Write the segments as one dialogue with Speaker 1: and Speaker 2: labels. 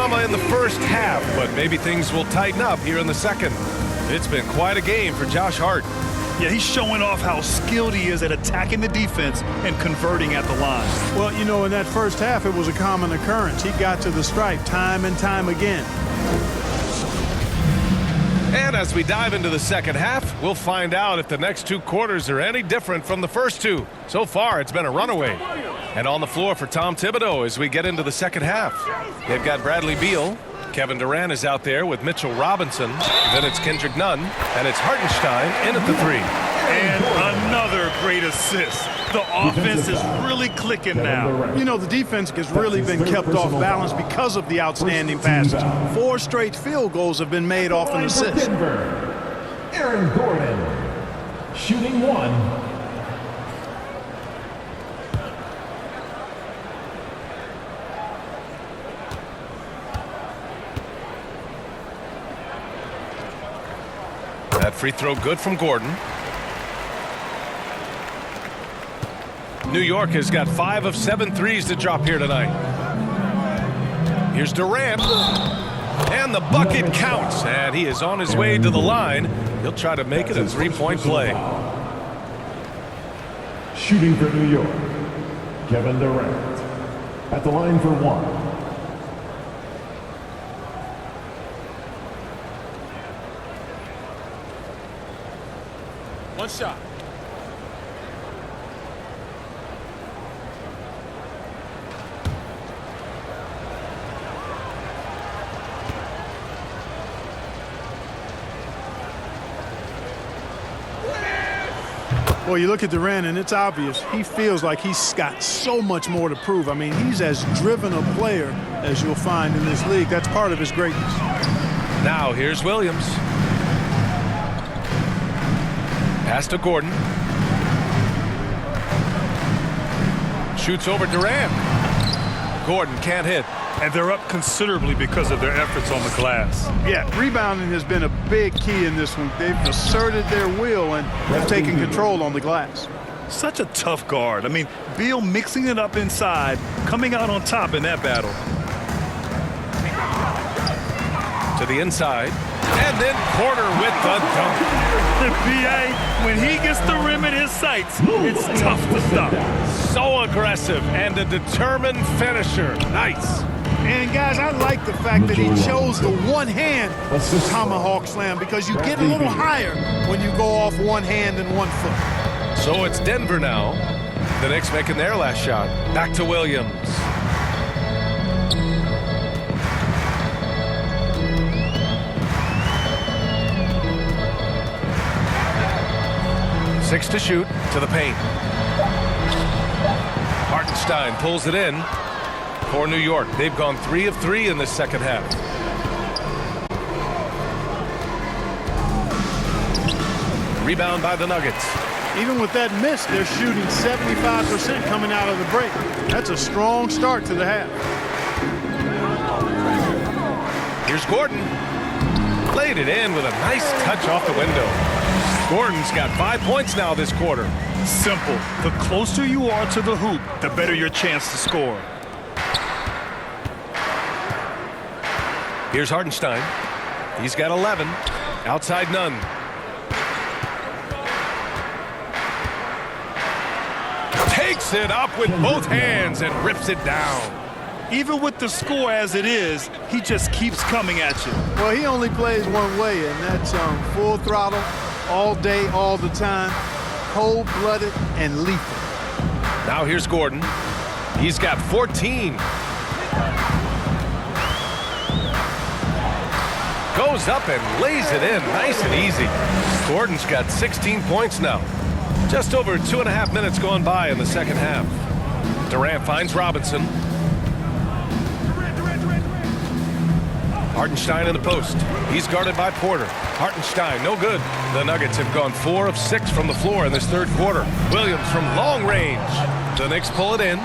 Speaker 1: drama in the first half, but maybe things will tighten up here in the second. It's been quite a game for Josh Hart.
Speaker 2: Yeah, he's showing off how skilled he is at attacking the defense and converting at the line.
Speaker 3: Well, you know, in that first half, it was a common occurrence. He got to the stripe time and time again.
Speaker 1: And as we dive into the second half, we'll find out if the next two quarters are any different from the first two. So far, it's been a runaway. And on the floor for Tom Thibodeau as we get into the second half. They've got Bradley Beal. Kevin Durant is out there with Mitchell Robinson. Then it's Kendrick Nunn. And it's Hartenstein in at the three.
Speaker 2: And another great assist. The offense is really clicking now.
Speaker 3: You know, the defense has really been kept off balance because of the outstanding passes. 4 straight field goals have been made off an assist.
Speaker 4: Aaron Gordon, shooting 1.
Speaker 1: That free throw good from Gordon. New York has got 5 of 7 threes to drop here tonight. Here's Durant. And the bucket counts. And he is on his way to the line. He'll try to make it a 3-point play.
Speaker 4: Shooting for New York, Kevin Durant. At the line for 1.
Speaker 3: One shot. Well, you look at Durant, and it's obvious. He feels like he's got so much more to prove. I mean, he's as driven a player as you'll find in this league. That's part of his greatness.
Speaker 1: Now here's Williams. Pass to Gordon. Shoots over Durant. Gordon can't hit.
Speaker 2: And they're up considerably because of their efforts on the glass.
Speaker 3: Yeah, rebounding has been a big key in this one. They've asserted their will and have taken control on the glass.
Speaker 2: Such a tough guard. I mean, Beal mixing it up inside, coming out on top in that battle.
Speaker 1: To the inside. And then Porter with the dunk.
Speaker 2: The BA, when he gets the rim in his sights, it's tough to stop.
Speaker 1: So aggressive and a determined finisher. Nice.
Speaker 3: And, guys, I like the fact that he chose the one-hand tomahawk slam because you get a little higher when you go off one hand and 1 foot.
Speaker 1: So it's Denver now. The Knicks making their last shot. Back to Williams. Six to shoot to the paint. Hartenstein pulls it in for New York. They've gone 3 of 3 in this second half. Rebound by the Nuggets.
Speaker 3: Even with that miss, they're shooting 75% coming out of the break. That's a strong start to the half.
Speaker 1: Here's Gordon. Laid it in with a nice touch off the window. Gordon's got 5 points now this quarter.
Speaker 2: Simple. The closer you are to the hoop, the better your chance to score.
Speaker 1: Here's Hartenstein. He's got 11. Outside Nunn. Takes it up with both hands and rips it down.
Speaker 2: Even with the score as it is, he just keeps coming at you.
Speaker 3: Well, he only plays one way, and that's full throttle, all day, all the time, cold-blooded and lethal.
Speaker 1: Now here's Gordon. He's got 14. Goes up and lays it in nice and easy. Gordon's got 16 points now. Just over 2.5 minutes gone by in the second half. Durant finds Robinson. Hartenstein in the post. He's guarded by Porter. Hartenstein, no good. The Nuggets have gone 4 of 6 from the floor in this third quarter. Williams from long range. The Knicks pull it in.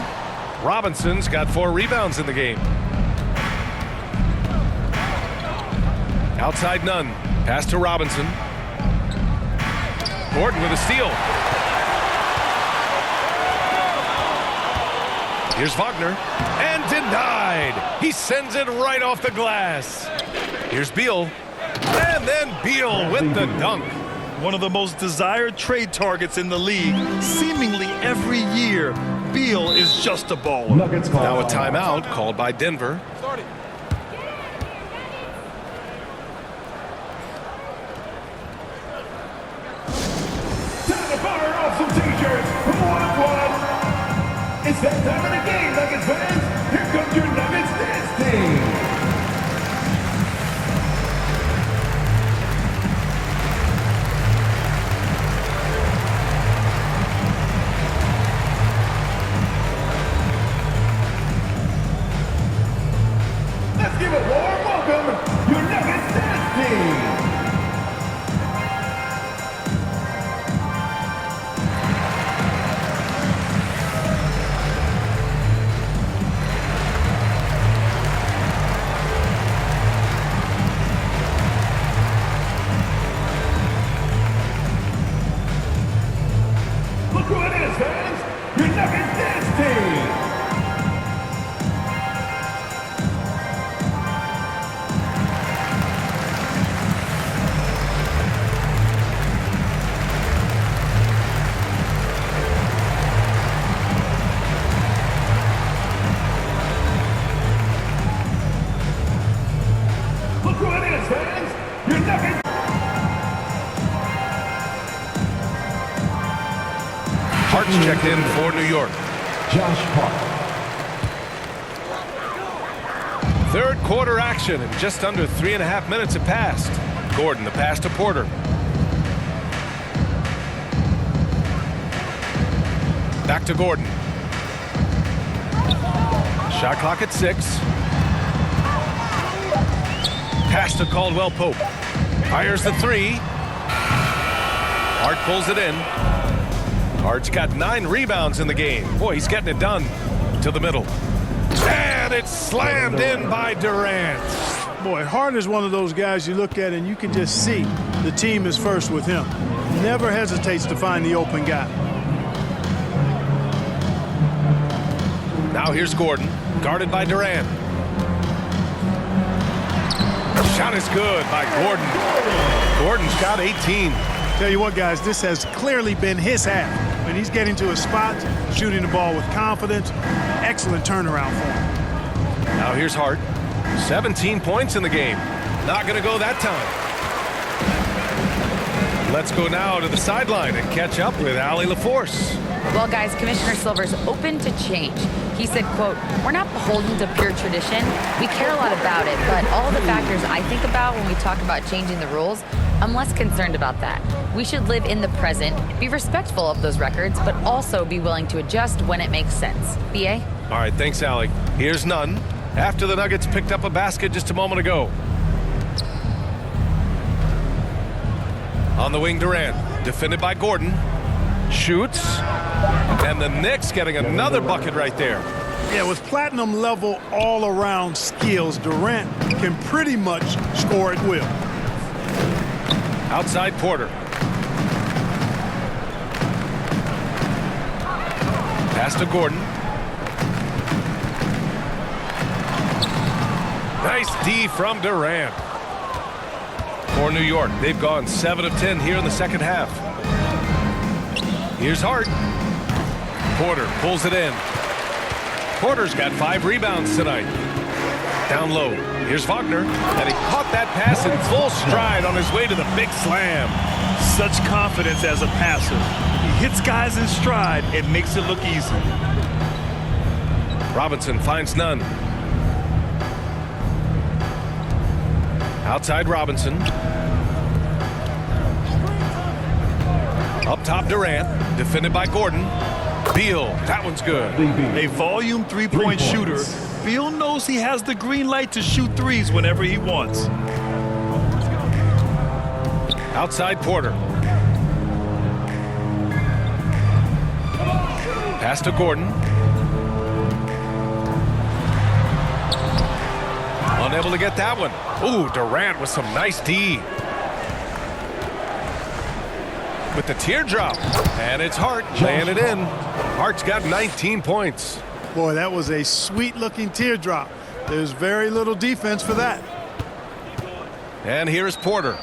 Speaker 1: Robinson's got 4 rebounds in the game. Outside Nunn. Pass to Robinson. Gordon with a steal. Here's Wagner. And denied. He sends it right off the glass. Here's Beal. And then Beal with the dunk.
Speaker 2: One of the most desired trade targets in the league. Seemingly every year, Beal is just a baller.
Speaker 4: Nuggets call.
Speaker 1: Now a timeout called by Denver.
Speaker 4: Time to fire off some t-shirts from one. It's that time of the game, Nuggets fans. Here comes your Nuggets dance team. Let's give a warm welcome, your Nuggets dance team. Look who it is, fans! Your Nuggets dance team! Look who it is, fans! Your Nuggets.
Speaker 1: Hart's checked in for New York.
Speaker 4: Josh Hart.
Speaker 1: Third quarter action, and just under 3.5 minutes have passed. Gordon, the pass to Porter. Back to Gordon. Shot clock at 6. Pass to Caldwell Pope. Fires the 3. Hart pulls it in. Hart's got 9 rebounds in the game. Boy, he's getting it done. To the middle. And it's slammed in by Durant.
Speaker 3: Boy, Hart is one of those guys you look at and you can just see the team is first with him. Never hesitates to find the open guy.
Speaker 1: Now here's Gordon, guarded by Durant. Shot is good by Gordon. Gordon's got 18.
Speaker 3: Tell you what, guys, this has clearly been his half. When he's getting to his spot, shooting the ball with confidence, excellent turnaround for him.
Speaker 1: Now here's Hart. 17 points in the game. Not going to go that time. Let's go now to the sideline and catch up with Allie LaForce.
Speaker 5: Well, guys, Commissioner Silver's open to change. He said, quote, "We're not beholden to pure tradition. We care a lot about it, but all the factors I think about when we talk about changing the rules, I'm less concerned about that. We should live in the present, be respectful of those records, but also be willing to adjust when it makes sense." BA?
Speaker 1: All right, thanks, Allie. Here's Nunn after the Nuggets picked up a basket just a moment ago. On the wing, Durant, defended by Gordon. Shoots. And the Knicks getting another bucket right there.
Speaker 3: Yeah, with platinum level all-around skills, Durant can pretty much score at will.
Speaker 1: Outside Porter. Pass to Gordon. Nice D from Durant. For New York, they've gone 7 of 10 here in the second half. Here's Hart. Porter pulls it in. Porter's got 5 rebounds tonight. Down low. Here's Wagner. And he caught that pass in full stride on his way to the big slam.
Speaker 2: Such confidence as a passer. He hits guys in stride and makes it look easy.
Speaker 1: Robinson finds none. Outside Robinson. Up top Durant. Defended by Gordon. Beal. That one's good.
Speaker 2: A volume three-point shooter. Beal knows he has the green light to shoot threes whenever he wants.
Speaker 1: Outside Porter. Pass to Gordon. Unable to get that one. Ooh, Durant with some nice D. With the teardrop. And it's Hart laying it in. Hart's got 19 points.
Speaker 3: Boy, that was a sweet-looking teardrop. There's very little defense for that.
Speaker 1: And here's Porter.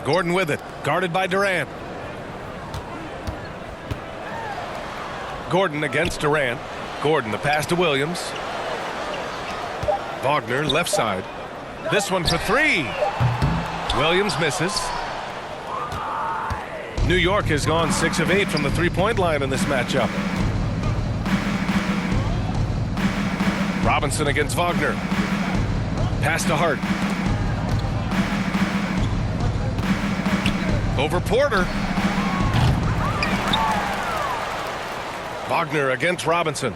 Speaker 1: Gordon with it, guarded by Durant. Gordon against Durant. Gordon, the pass to Williams. Wagner, left side. This one for three. Williams misses. New York has gone 6 of 8 from the three-point line in this matchup. Robinson against Wagner. Pass to Hart. Over Porter. Wagner against Robinson.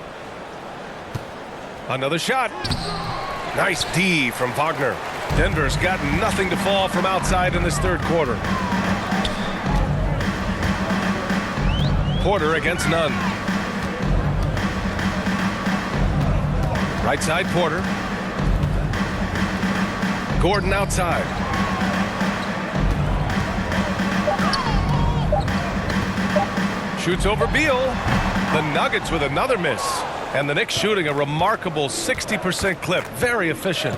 Speaker 1: Another shot. Nice D from Wagner. Denver's got nothing to fall from outside in this third quarter. Porter against Nunn. Right side Porter. Gordon outside. Shoots over Beal. The Nuggets with another miss. And the Knicks shooting a remarkable 60% clip. Very efficient.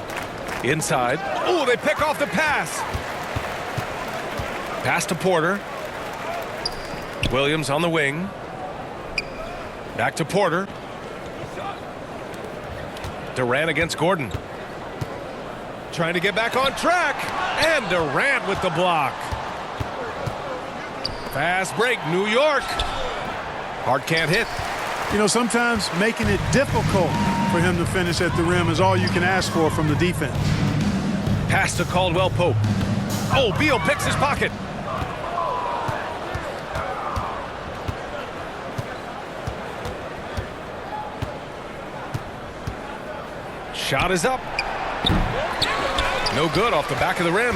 Speaker 1: Inside. Oh, they pick off the pass. Pass to Porter. Williams on the wing. Back to Porter. Durant against Gordon. Trying to get back on track. And Durant with the block. Fast break, New York. Hart can't hit.
Speaker 3: You know, sometimes making it difficult for him to finish at the rim is all you can ask for from the defense.
Speaker 1: Pass to Caldwell Pope. Oh, Beal picks his pocket. Shot is up. No good off the back of the rim.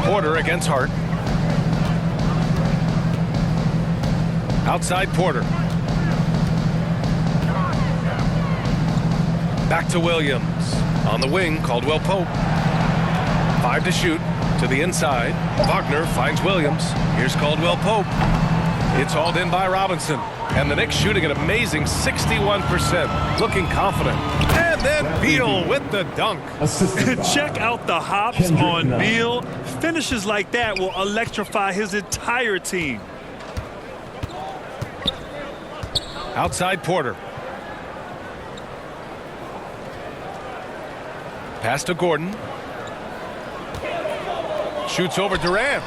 Speaker 1: Porter against Hart. Outside Porter. Back to Williams. On the wing, Caldwell Pope. 5 to shoot. To the inside. Wagner finds Williams. Here's Caldwell Pope. It's hauled in by Robinson. And the Knicks shooting an amazing 61%. Looking confident. And then Beal with the dunk.
Speaker 2: Check out the hops on Beal. Finishes like that will electrify his entire team.
Speaker 1: Outside Porter. Pass to Gordon. Shoots over Durant.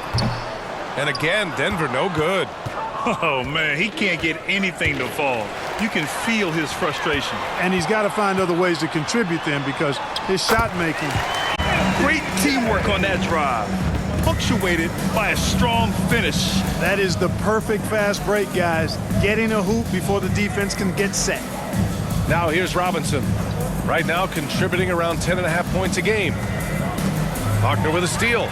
Speaker 1: And again, Denver no good.
Speaker 2: Oh, man, he can't get anything to fall. You can feel his frustration.
Speaker 3: And he's got to find other ways to contribute then because his shot making.
Speaker 2: Great teamwork on that drive. Punctuated by a strong finish.
Speaker 3: That is the perfect fast break, guys. Getting a hoop before the defense can get set.
Speaker 1: Now here's Robinson. Right now contributing around 10.5 points a game. Wagner with a steal.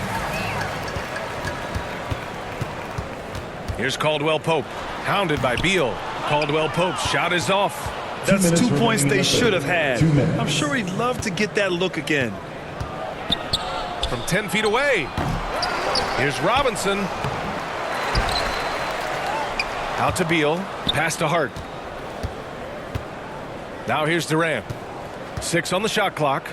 Speaker 1: Here's Caldwell Pope. Hounded by Beal. Caldwell Pope's shot is off.
Speaker 2: That's 2 points they should have had. I'm sure he'd love to get that look again.
Speaker 1: From 10 feet away. Here's Robinson. Out to Beal. Pass to Hart. Now here's Durant. 6 on the shot clock.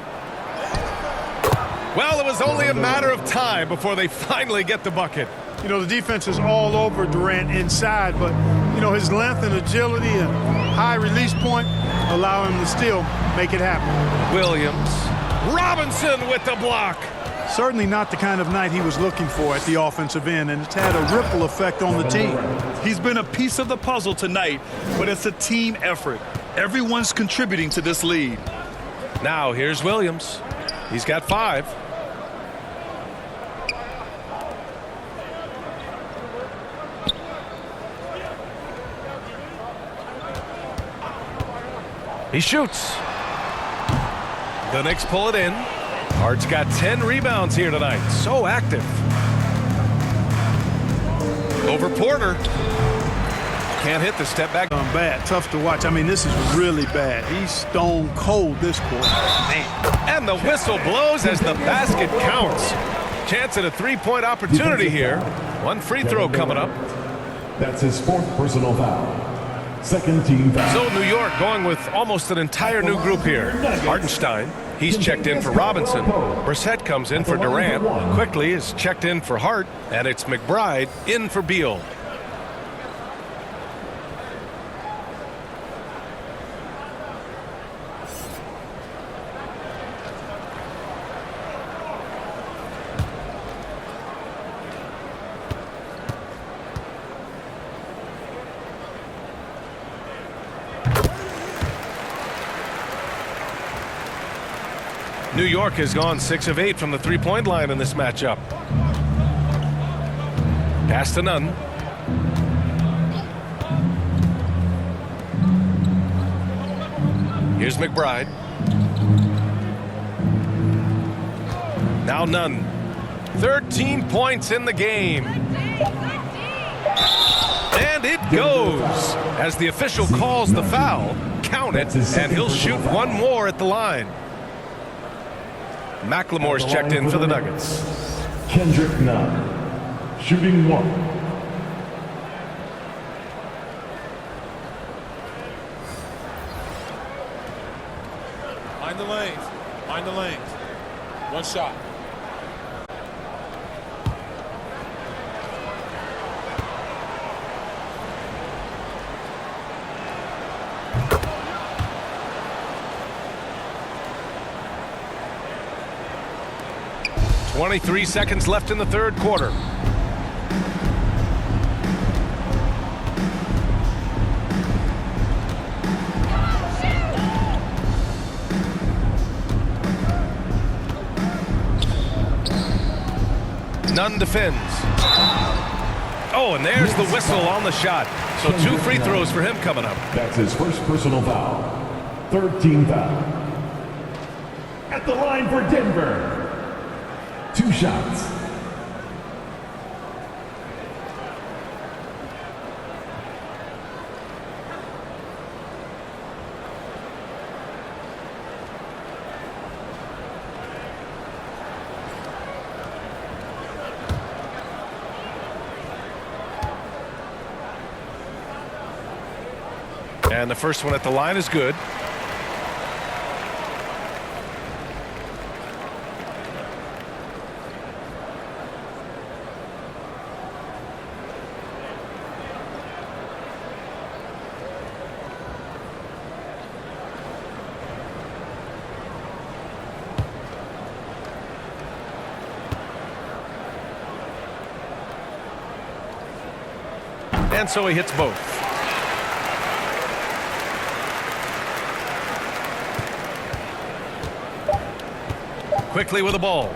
Speaker 1: Well, it was only a matter of time before they finally get the bucket.
Speaker 3: You know, the defense is all over Durant inside, but, you know, his length and agility and high release point allow him to still make it happen.
Speaker 1: Williams. Robinson with the block.
Speaker 3: Certainly not the kind of night he was looking for at the offensive end, and it's had a ripple effect on the team.
Speaker 2: He's been a piece of the puzzle tonight, but it's a team effort. Everyone's contributing to this lead.
Speaker 1: Now here's Williams. He's got 5. He shoots. The Knicks pull it in. Hart's got 10 rebounds here tonight. So active. Over Porter. Can't hit the step back.
Speaker 3: Bad. Tough to watch. I mean, this is really bad. He's stone cold this quarter. Man.
Speaker 1: And the whistle blows as the basket counts. Chance at a three-point opportunity here. One free throw coming up.
Speaker 4: That's his 4th personal foul. 2nd team foul.
Speaker 1: So New York going with almost an entire new group here. Hartenstein, he's checked in for Robinson. Brissett comes in for Durant. Quickly is checked in for Hart. And it's McBride in for Beal. New York has gone 6 of 8 from the three-point line in this matchup. Pass to Nunn. Here's McBride. Now Nunn. 13 points in the game. And it goes. As the official calls the foul, count it, and he'll shoot one more at the line. McLemore's checked in for the Nuggets.
Speaker 4: Kendrick Nunn, shooting 1.
Speaker 6: Mind the lanes. Mind the lanes. One shot.
Speaker 1: .23 seconds left in the third quarter. Nunn defends. Oh, and there's the whistle on the shot. So 2 free throws for him coming up.
Speaker 4: That's his 1st personal foul. 3rd team foul. At the line for Denver. 2 shots.
Speaker 1: And the first one at the line is good. And so he hits both. Quickly with the ball.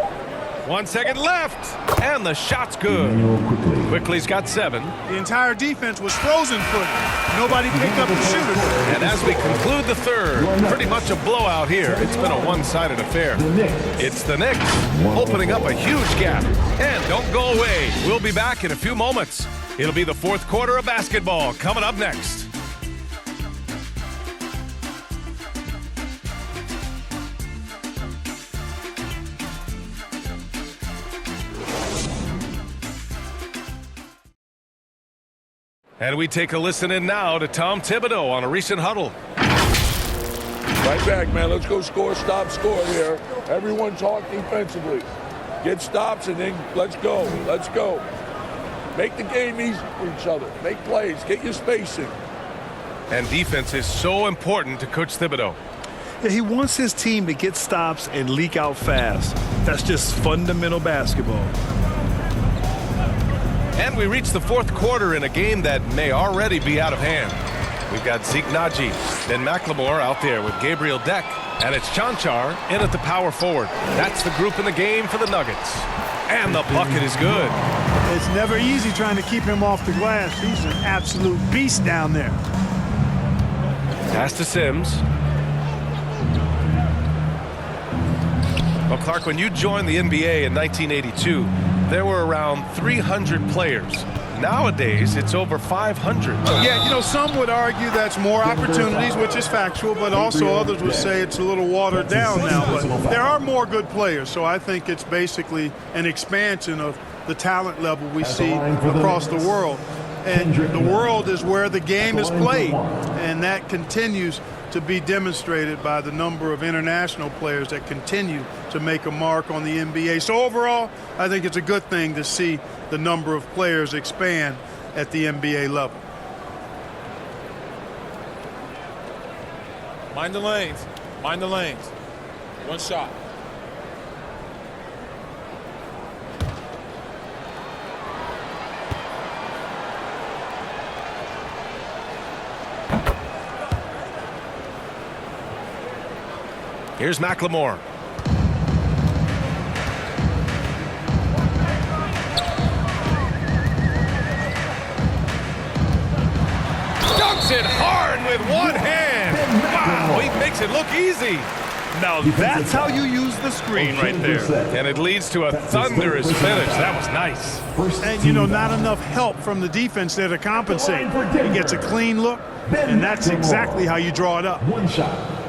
Speaker 1: 1 second left. And the shot's good. Quickly's got 7.
Speaker 3: The entire defense was frozen footed. Nobody picked up the shooter.
Speaker 1: And as we conclude the third, pretty much a blowout here. It's been a one-sided affair. It's the Knicks opening up a huge gap. And don't go away. We'll be back in a few moments. It'll be the fourth quarter of basketball coming up next. And we take a listen in now to Tom Thibodeau on a recent huddle.
Speaker 7: Right back, man. Let's go score, stop, score here. Everyone talk defensively. Get stops and then let's go. Let's go. Make the game easy for each other. Make plays. Get your spacing.
Speaker 1: And defense is so important to Coach Thibodeau.
Speaker 2: Yeah, he wants his team to get stops and leak out fast. That's just fundamental basketball.
Speaker 1: And we reach the fourth quarter in a game that may already be out of hand. We've got Zeke Naji, then McLemore out there with Gabriel Deck, and it's Chanchar in at the power forward. That's the group in the game for the Nuggets. And the bucket is good.
Speaker 3: It's never easy trying to keep him off the glass. He's an absolute beast down there.
Speaker 1: Pass to Sims. Well, Clark, when you joined the NBA in 1982, there were around 300 players. Nowadays, it's over 500.
Speaker 3: Yeah, you know, some would argue that's more opportunities, which is factual, but also others would say it's a little watered down now. But there are more good players, so I think it's basically an expansion of the talent level we see across the world. And the world is where the game is played, and that continues to be demonstrated by the number of international players that continue to make a mark on the NBA. So overall, I think it's a good thing to see the number of players expand at the NBA level.
Speaker 6: Mind the lanes. Mind the lanes. One shot.
Speaker 1: Here's McLemore. Dunks it hard with one hand. Wow, he makes it look easy.
Speaker 2: Now that's how you use the screen right there.
Speaker 1: And it leads to a thunderous finish. That was nice.
Speaker 3: And, you know, not enough help from the defense there to compensate. He gets a clean look, and that's exactly how you draw it up.
Speaker 4: One shot.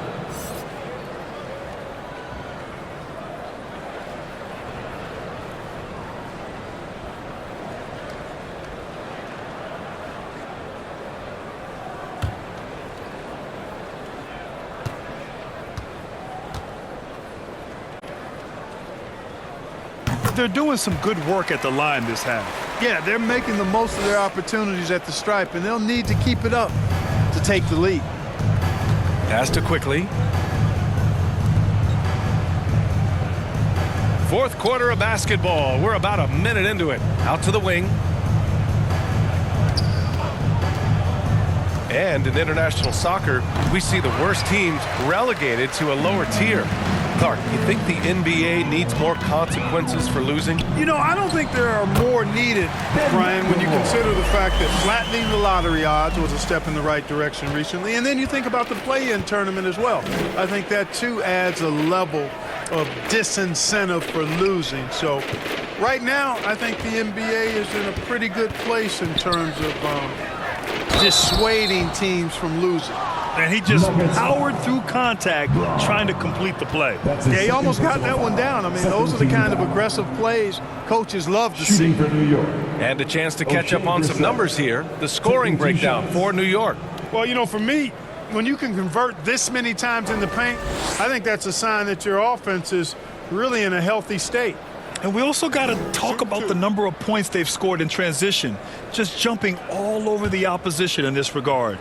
Speaker 2: They're doing some good work at the line this half.
Speaker 3: Yeah, they're making the most of their opportunities at the stripe, and they'll need to keep it up to take the lead.
Speaker 1: Pass to quickly. Fourth quarter of basketball. We're about a minute into it. Out to the wing. And in international soccer, we see the worst teams relegated to a lower tier. Clark, you think the NBA needs more consequences for losing?
Speaker 3: You know, I don't think there are more needed, Brian, when you consider the fact that flattening the lottery odds was a step in the right direction recently. And then you think about the play-in tournament as well. I think that, too, adds a level of disincentive for losing. So right now, I think the NBA is in a pretty good place in terms of dissuading teams from losing.
Speaker 2: And he just powered through contact trying to complete the play.
Speaker 3: Yeah, he almost got that one down. I mean, those are the kind of aggressive plays coaches love to see.
Speaker 4: For New York.
Speaker 1: And a chance to catch up on some numbers here. The scoring breakdown for New York.
Speaker 3: Well, you know, for me, when you can convert this many times in the paint, I think that's a sign that your offense is really in a healthy state.
Speaker 2: And we also got to talk about the number of points they've scored in transition, just jumping all over the opposition in this regard.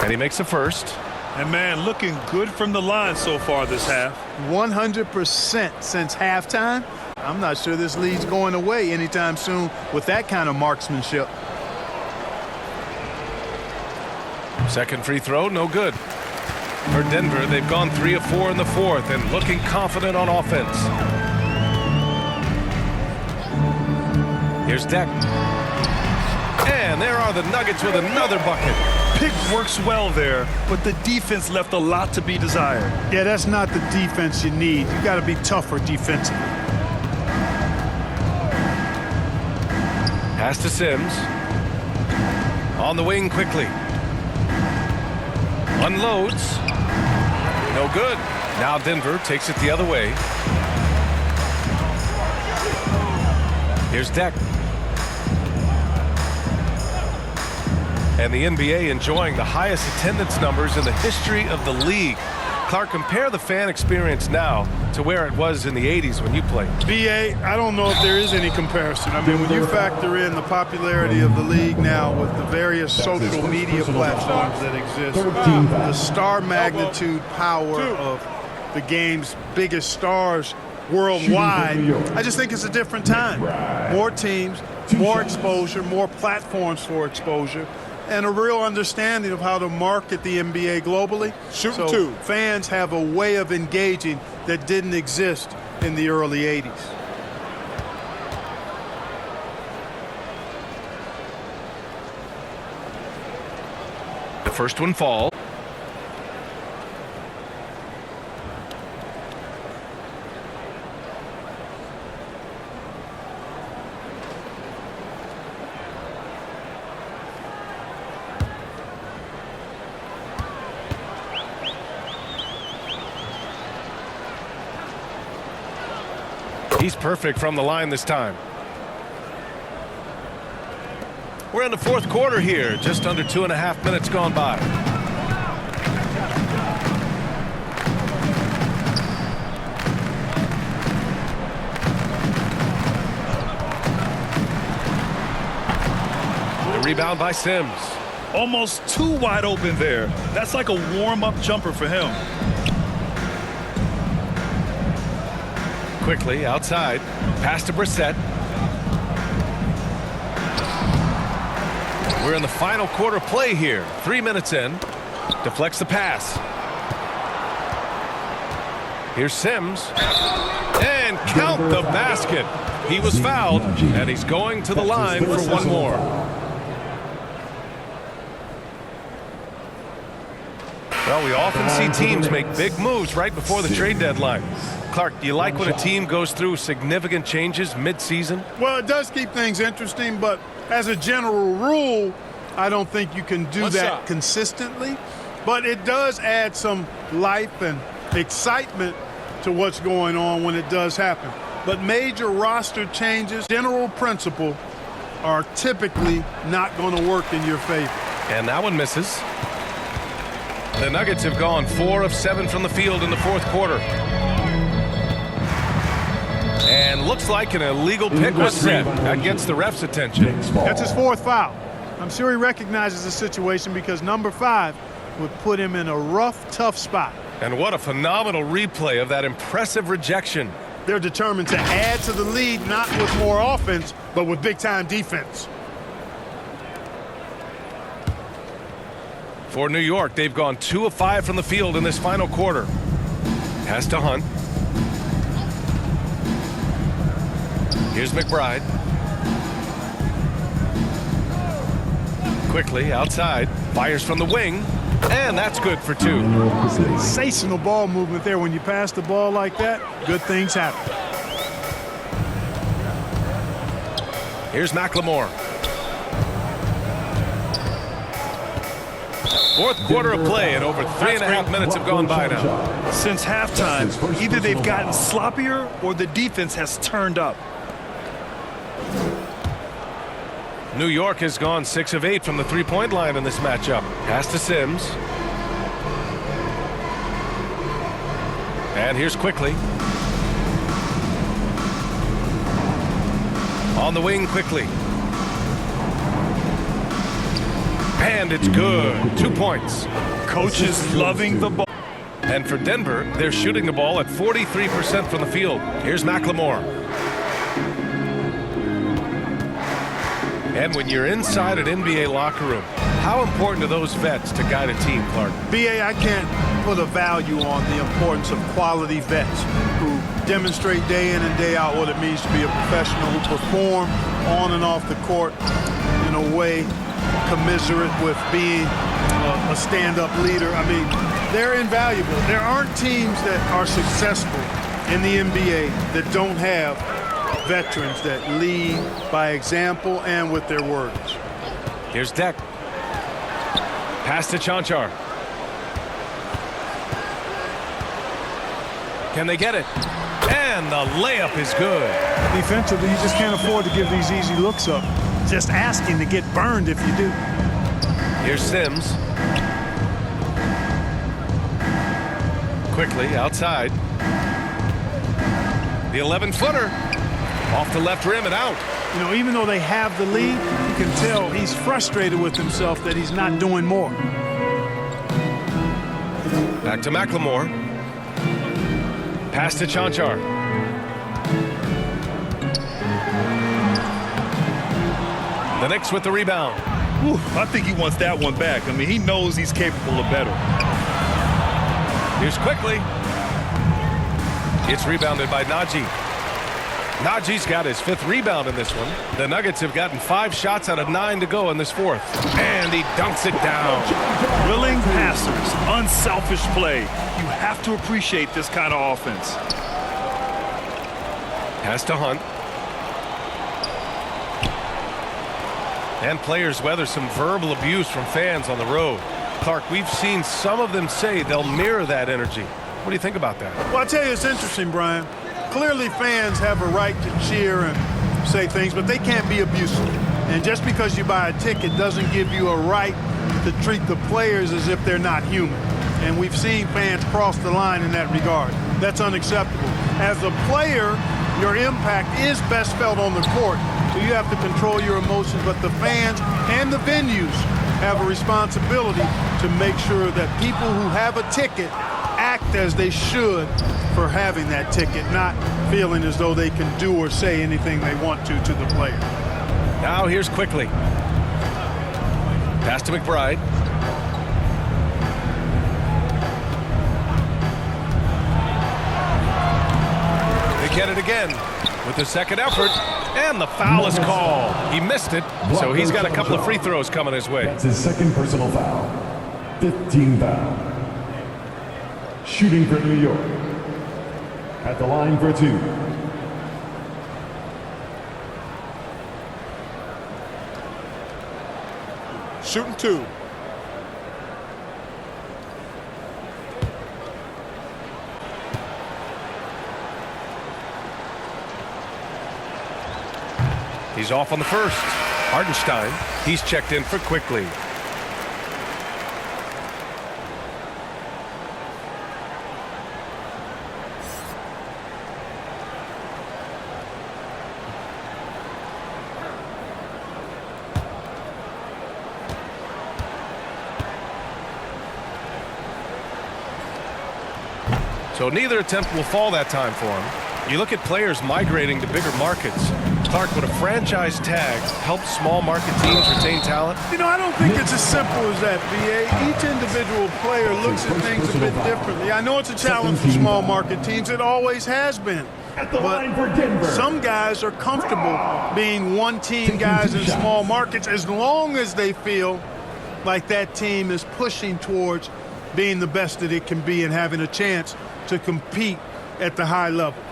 Speaker 1: And he makes a first.
Speaker 2: And, man, looking good from the line so far this half.
Speaker 3: 100% since halftime. I'm not sure this lead's going away anytime soon with that kind of marksmanship.
Speaker 1: Second free throw, no good. For Denver, they've gone 3 of 4 in the fourth and looking confident on offense. Here's Deck. And there are the Nuggets with another bucket.
Speaker 2: Pick works well there, but the defense left a lot to be desired.
Speaker 3: Yeah, that's not the defense you need. You got to be tougher defensively.
Speaker 1: Pass to Sims. On the wing quickly. Unloads. No good. Now Denver takes it the other way. Here's Deck. And the NBA enjoying the highest attendance numbers in the history of the league. Clark, compare the fan experience now to where it was in the 80s when you played.
Speaker 3: BA, I don't know if there is any comparison. I mean, when you factor in the popularity of the league now with the various social media platforms that exist, the star magnitude power of the game's biggest stars worldwide, I just think it's a different time. More teams, more exposure, more platforms for exposure, and a real understanding of how to market the NBA globally. So fans have a way of engaging that didn't exist in the early 80s.
Speaker 1: The first one falls. He's perfect from the line this time. We're in the fourth quarter here. Just under 2.5 minutes gone by. The rebound by Sims.
Speaker 2: Almost too wide open there. That's like a warm-up jumper for him.
Speaker 1: Quickly outside. Pass to Brissett. We're in the final quarter play here. 3 minutes in. Deflects the pass. Here's Sims. And count the basket. He was fouled, and he's going to the line for one more. Well, we often see teams make big moves right before the trade deadline. Clark, do you like when a team goes through significant changes mid-season?
Speaker 3: Well, it does keep things interesting, but as a general rule, I don't think you can do that consistently. But it does add some life and excitement to what's going on when it does happen. But major roster changes, general principle, are typically not going to work in your favor.
Speaker 1: And that one misses. The Nuggets have gone 4 of 7 from the field in the fourth quarter. And looks like an illegal pick was set. That gets the ref's attention.
Speaker 3: That's his fourth foul. I'm sure he recognizes the situation because number 5 would put him in a rough, tough spot.
Speaker 1: And what a phenomenal replay of that impressive rejection.
Speaker 3: They're determined to add to the lead, not with more offense, but with big-time defense.
Speaker 1: For New York, they've gone 2 of 5 from the field in this final quarter. Pass to Hunt. Here's McBride. Quickly outside. Fires from the wing. And that's good for 2.
Speaker 3: Sensational ball movement there. When you pass the ball like that, good things happen.
Speaker 1: Here's McLemore. Fourth quarter of play, and over 3.5 minutes have gone by now.
Speaker 2: Since halftime, either they've gotten sloppier or the defense has turned up.
Speaker 1: New York has gone 6 of 8 from the three-point line in this matchup. Pass to Sims. And here's Quickly. On the wing, Quickly. And it's good. 2 points.
Speaker 2: Coach is loving the ball.
Speaker 1: And for Denver, they're shooting the ball at 43% from the field. Here's McLemore. And when you're inside an NBA locker room, how important are those vets to guide a team, Clark?
Speaker 3: B.A., I can't put a value on the importance of quality vets who demonstrate day in and day out what it means to be a professional, who perform on and off the court in a way commiserate with being a stand-up leader. I mean, they're invaluable. There aren't teams that are successful in the NBA that don't have veterans that lead by example and with their words.
Speaker 1: Here's Deck. Pass to Chanchar. Can they get it? And the layup is good.
Speaker 3: Defensively, you just can't afford to give these easy looks up. Just asking to get burned if you do.
Speaker 1: Here's Sims. Quickly outside. The 11-footer. Off the left rim and out.
Speaker 3: You know, even though they have the lead, you can tell he's frustrated with himself that he's not doing more.
Speaker 1: Back to McLemore. Pass to Chanchar. The Knicks with the rebound.
Speaker 2: Ooh, I think he wants that one back. I mean, he knows he's capable of better.
Speaker 1: Here's Quickly. It's rebounded by Najee. Najee's got his 5th rebound in this one. The Nuggets have gotten 5 shots out of 9 to go in this fourth. And he dunks it down.
Speaker 2: Willing passers, unselfish play. You have to appreciate this kind of offense.
Speaker 1: Pass to Hunt. And players weather some verbal abuse from fans on the road. Clark, we've seen some of them say they'll mirror that energy. What do you think about that?
Speaker 3: Well, I tell you, it's interesting, Brian. clearly fans have a right to cheer and say things, but they can't be abusive. And just because you buy a ticket doesn't give you a right to treat the players as if they're not human. And we've seen fans cross the line in that regard. That's unacceptable. As a player, your impact is best felt on the court, so you have to control your emotions, but the fans and the venues have a responsibility to make sure that people who have a ticket act as they should for having that ticket, not feeling as though they can do or say anything they want to the player.
Speaker 1: Now here's Quickly. Pass to McBride. They get it again with the second effort, and the foul is called. He missed it, so he's got a couple of free throws coming his way.
Speaker 4: That's his second personal foul. 15 foul. Shooting for New York. At the line for 2.
Speaker 6: Shooting 2.
Speaker 1: He's off on the first. Hardenstein, he's checked in for Quickly. So neither attempt will fall that time for him. You look at players migrating to bigger markets. Clark, would a franchise tag help small market teams retain talent?
Speaker 3: You know, I don't think it's as simple as that, B.A. Each individual player looks at things a bit differently. I know it's a challenge for small market teams. It always has been. But some guys are comfortable being one-team guys in small markets as long as they feel like that team is pushing towards being the best that it can be and having a chance to compete at the high level.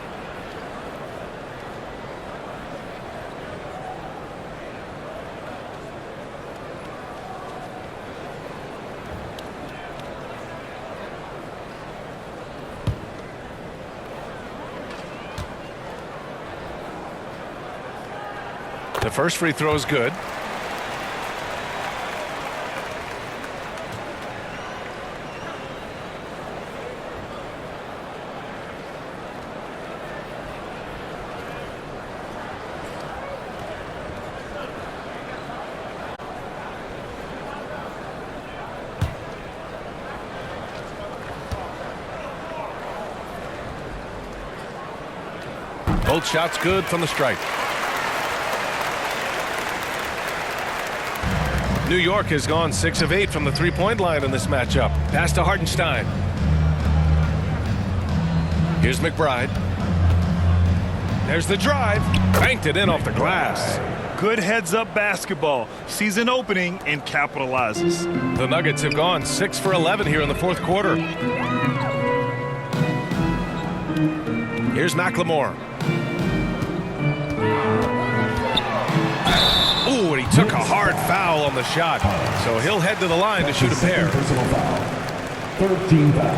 Speaker 1: The first free throw is good. Both shots good from the stripe. New York has gone 6 of 8 from the three-point line in this matchup. Pass to Hardenstein. Here's McBride. There's the drive. Banked it in off the glass.
Speaker 2: Good heads-up basketball. Sees an opening and capitalizes.
Speaker 1: The Nuggets have gone 6 for 11 here in the fourth quarter. Here's McLemore. Ooh, and he took a hard foul on the shot. So he'll head to the line to shoot a pair.
Speaker 4: Personal foul. 13 foul.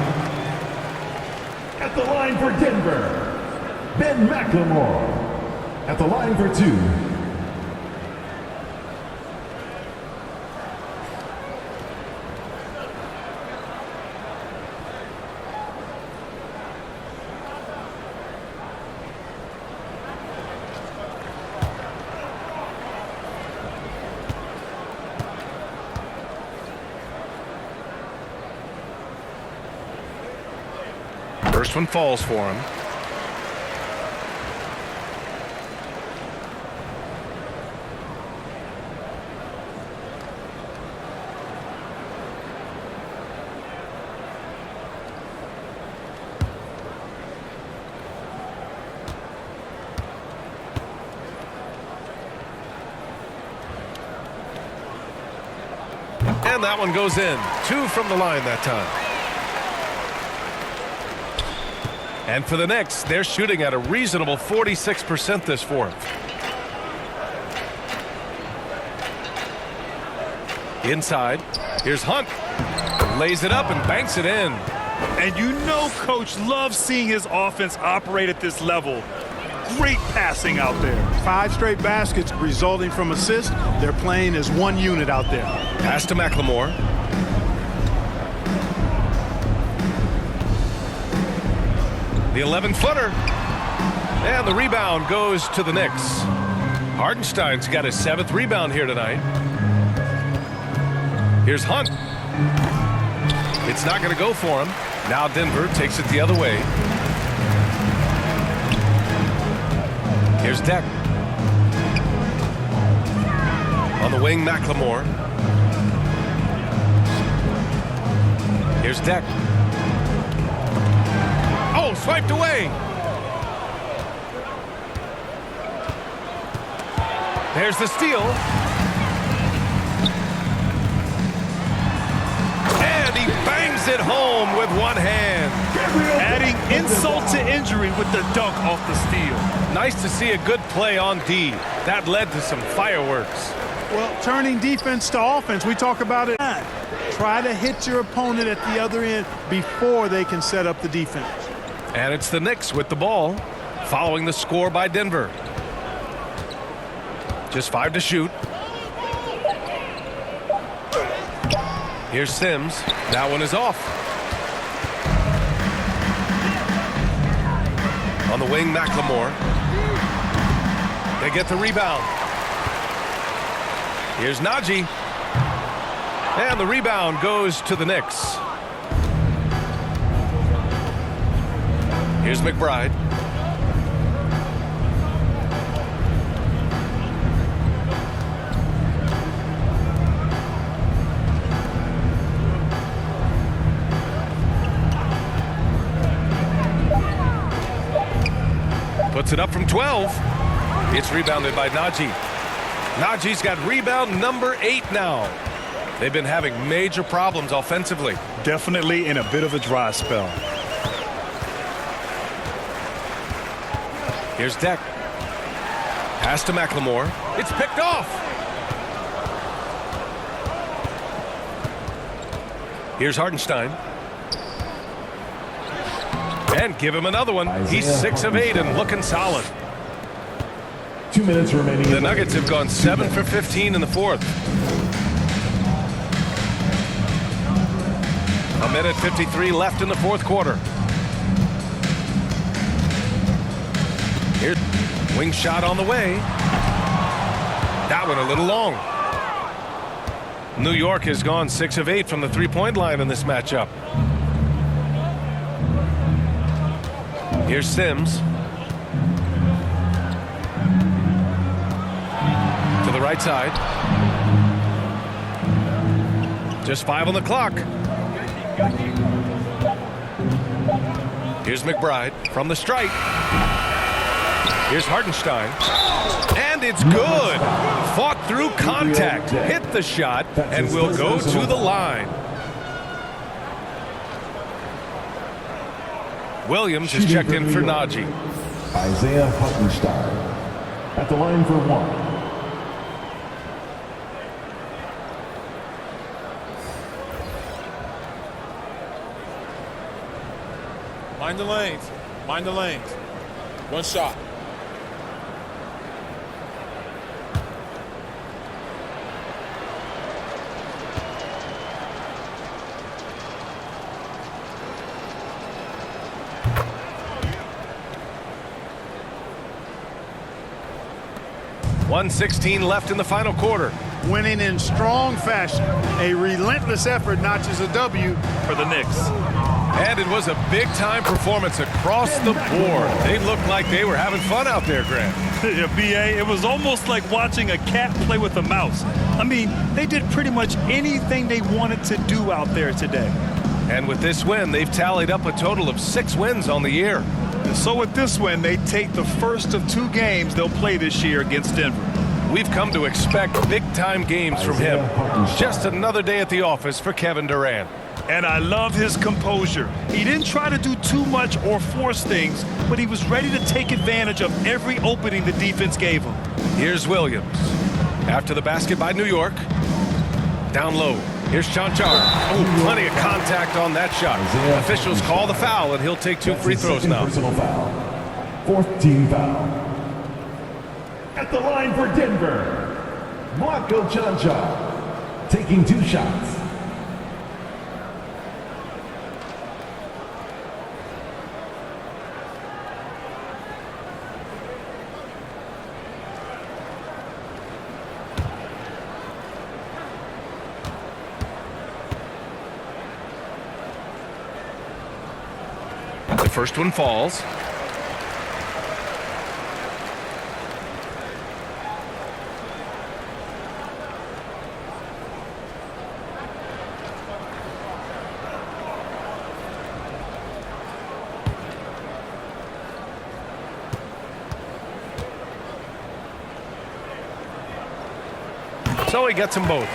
Speaker 4: At the line for Denver, Ben McLemore. At the line for 2.
Speaker 1: First one falls for him. And that one goes in. 2 from the line that time. And for the Knicks, they're shooting at a reasonable 46% this fourth. Inside, here's Hunt. Lays it up and banks it in.
Speaker 2: And you know Coach loves seeing his offense operate at this level. Great passing out there.
Speaker 3: 5 straight baskets resulting from assists. They're playing as one unit out there.
Speaker 1: Pass to McLemore. The 11-footer. And the rebound goes to the Knicks. Hardenstein's got his 7th rebound here tonight. Here's Hunt. It's not going to go for him. Now Denver takes it the other way. Here's Deck. On the wing, McLemore. Here's Deck. Oh, swiped away. There's the steal. And he bangs it home with one hand.
Speaker 2: Adding insult to injury with the dunk off the steal.
Speaker 1: Nice to see a good play on D. That led to some fireworks.
Speaker 3: Well, turning defense to offense, we talk about it. Try to hit your opponent at the other end before they can set up the defense.
Speaker 1: And it's the Knicks with the ball, following the score by Denver. Just 5 to shoot. Here's Sims. That one is off. On the wing, McLemore. They get the rebound. Here's Najee. And the rebound goes to the Knicks. Here's McBride. Puts it up from 12. It's rebounded by Najee. Najee's got rebound number 8 now. They've been having major problems offensively.
Speaker 2: Definitely in a bit of a dry spell.
Speaker 1: Here's Deck. Pass to McLemore. It's picked off. Here's Hardenstein. And give him another one. He's 6 of 8 and looking solid.
Speaker 4: 2 minutes remaining.
Speaker 1: The Nuggets have gone 7 for 15 in the 4th. A minute 53 left in the 4th quarter. Here's wing shot on the way. That one a little long. New York has gone 6 of 8 from the three-point line in this matchup. Here's Sims. To the right side. Just 5 on the clock. Here's McBride from the stripe. Here's Hardenstein. And it's good. Fought through contact. Hit the shot and will go to the line. Williams is checked in for Najee.
Speaker 4: Isaiah Hartenstein at the line for 1.
Speaker 6: Mind the lanes. Mind the lanes. One shot.
Speaker 1: .116 left in the final quarter.
Speaker 3: Winning in strong fashion. A relentless effort notches a W
Speaker 2: For the Knicks.
Speaker 1: And it was a big-time performance across the board. They looked like they were having fun out there, Grant.
Speaker 2: Yeah, B.A., it was almost like watching a cat play with a mouse. I mean, they did pretty much anything they wanted to do out there today.
Speaker 1: And with this win, they've tallied up a total of 6 wins on the year.
Speaker 2: And so with this win, they take the first of 2 games they'll play this year against Denver.
Speaker 1: We've come to expect big-time games from him. Just another day at the office for Kevin Durant.
Speaker 2: And I love his composure. He didn't try to do too much or force things, but he was ready to take advantage of every opening the defense gave him.
Speaker 1: Here's Williams. After the basket by New York. Down low. Here's Chanchar. Oh, plenty of contact on that shot. Officials call the foul, and he'll take 2 free throws now.
Speaker 4: Personal foul. 4th team foul. At the line for Denver, Marco Chanchar, taking 2 shots.
Speaker 1: The first one falls. So he gets them both.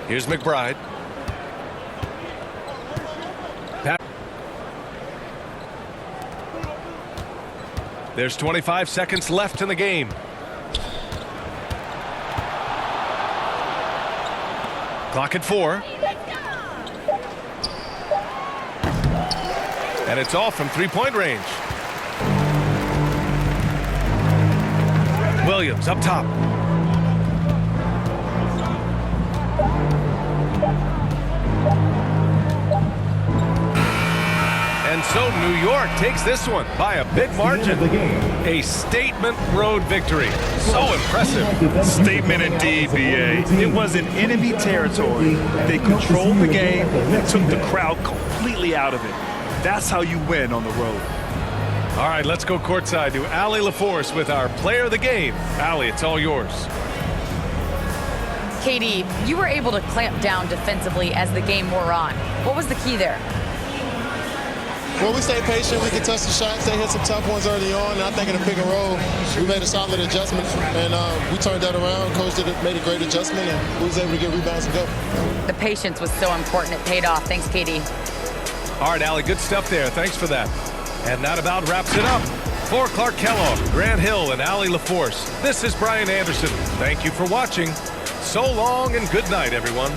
Speaker 1: Here's McBride. There's 25 seconds left in the game. Clock at 4. And it's off from 3-point range. Williams up top. And so New York takes this one by a big margin. A statement road victory. So impressive.
Speaker 2: Statement indeed, BA. It was in enemy territory. They controlled the game and took the crowd completely out of it. That's how you win on the road.
Speaker 1: All right, let's go courtside to Allie LaForce with our player of the game. Allie, it's all yours.
Speaker 5: KD, you were able to clamp down defensively as the game wore on. What was the key there?
Speaker 8: Well, we stayed patient. We contested shots. They hit some tough ones early on. And I think in the pick and roll, we made a solid adjustment. And we turned that around. Coach made a great adjustment, and we was able to get rebounds and go.
Speaker 5: The patience was so important. It paid off. Thanks, KD.
Speaker 1: All right, Allie, good stuff there. Thanks for that. And that about wraps it up. For Clark Kellogg, Grant Hill, and Allie LaForce, this is Brian Anderson. Thank you for watching. So long and good night, everyone.